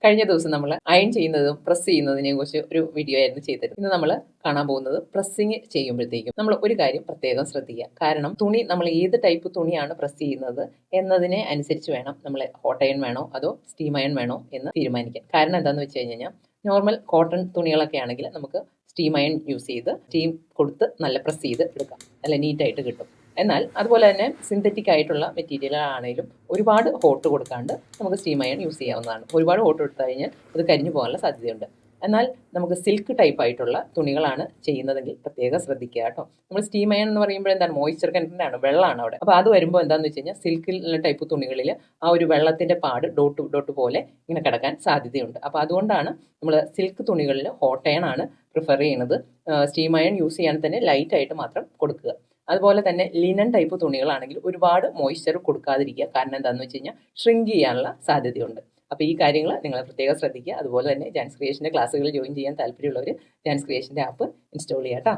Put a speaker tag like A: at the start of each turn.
A: കഴിഞ്ഞ ദിവസം നമ്മൾ അയൺ ചെയ്യുന്നതും പ്രസ് ചെയ്യുന്നതിനെ കുറിച്ച് ഒരു വീഡിയോ ആയിരുന്നു ചെയ്തത്. ഇന്ന് നമ്മൾ കാണാൻ പോകുന്നത് പ്രസ്സിങ് ചെയ്യുമ്പോഴത്തേക്കും നമ്മൾ ഒരു കാര്യം പ്രത്യേകം ശ്രദ്ധിക്കുക. കാരണം തുണി നമ്മൾ ഏത് ടൈപ്പ് തുണിയാണ് പ്രസ് ചെയ്യുന്നത് എന്നതിനെ അനുസരിച്ച് വേണം നമ്മൾ ഹോട്ട് അയൺ വേണോ അതോ സ്റ്റീം അയൺ വേണോ എന്ന് തീരുമാനിക്കാൻ. കാരണം എന്താണെന്ന് വെച്ച് കഴിഞ്ഞാൽ നോർമൽ കോട്ടൺ തുണികളൊക്കെ ആണെങ്കിൽ നമുക്ക് സ്റ്റീം അയൺ യൂസ് ചെയ്ത് സ്റ്റീം കൊടുത്ത് നല്ല പ്രസ് ചെയ്ത് എടുക്കാം, നല്ല നീറ്റായിട്ട് കിട്ടും. എന്നാൽ അതുപോലെ തന്നെ സിന്തറ്റിക് ആയിട്ടുള്ള മെറ്റീരിയൽ ആണെങ്കിലും ഒരുപാട് ഹോട്ട് കൊടുക്കാണ്ട് നമുക്ക് സ്റ്റീം അയൺ യൂസ് ചെയ്യാവുന്നതാണ്. ഒരുപാട് ഹോട്ട് കൊടുത്തു കഴിഞ്ഞാൽ അത് കരിഞ്ഞു പോകാനുള്ള സാധ്യതയുണ്ട്. എന്നാൽ നമുക്ക് സിൽക്ക് ടൈപ്പ് ആയിട്ടുള്ള തുണികളാണ് ചെയ്യുന്നതെങ്കിൽ പ്രത്യേകം ശ്രദ്ധിക്കുക കേട്ടോ. നമ്മൾ സ്റ്റീം അയൺ എന്ന് പറയുമ്പോൾ എന്താണ്, മോയ്സ്ചർ കണ്ടന്റ് ആണ്, വെള്ളമാണ് അവിടെ. അപ്പോൾ അത് വരുമ്പോൾ എന്താണെന്ന് വെച്ച് കഴിഞ്ഞാൽ സിൽക്കിൽ ടൈപ്പ് തുണികളിൽ ആ ഒരു വെള്ളത്തിൻ്റെ പാട് ഡോട്ട് ഡോട്ട് പോലെ ഇങ്ങനെ കിടക്കാൻ സാധ്യതയുണ്ട്. അപ്പോൾ അതുകൊണ്ടാണ് നമ്മൾ സിൽക്ക് തുണികളിൽ ഹോട്ട് അയൺ ആണ് പ്രിഫർ ചെയ്യുന്നത്. സ്റ്റീം അയൺ യൂസ് ചെയ്യാൻ തന്നെ ലൈറ്റായിട്ട് മാത്രം കൊടുക്കുക. അതുപോലെ തന്നെ ലിനൻ ടൈപ്പ് തുണികളാണെങ്കിൽ ഒരുപാട് മോയ്സ്ചർ കൊടുക്കാതിരിക്കുക. കാരണം എന്താണെന്ന് വെച്ച് കഴിഞ്ഞാൽ ഷ്രിങ്ക് ചെയ്യാനുള്ള സാധ്യതയുണ്ട്. അപ്പോൾ ഈ കാര്യങ്ങൾ നിങ്ങൾ പ്രത്യേകം ശ്രദ്ധിക്കുക. അതുപോലെ തന്നെ ജാൻസ് ക്രിയേഷൻ്റെ ക്ലാസ്സുകൾ ജോയിൻ ചെയ്യാൻ താല്പര്യമുള്ളവർ ജാൻസ് ക്രിയേഷൻ്റെ ആപ്പ് ഇൻസ്റ്റാൾ ചെയ്യാം കേട്ടോ.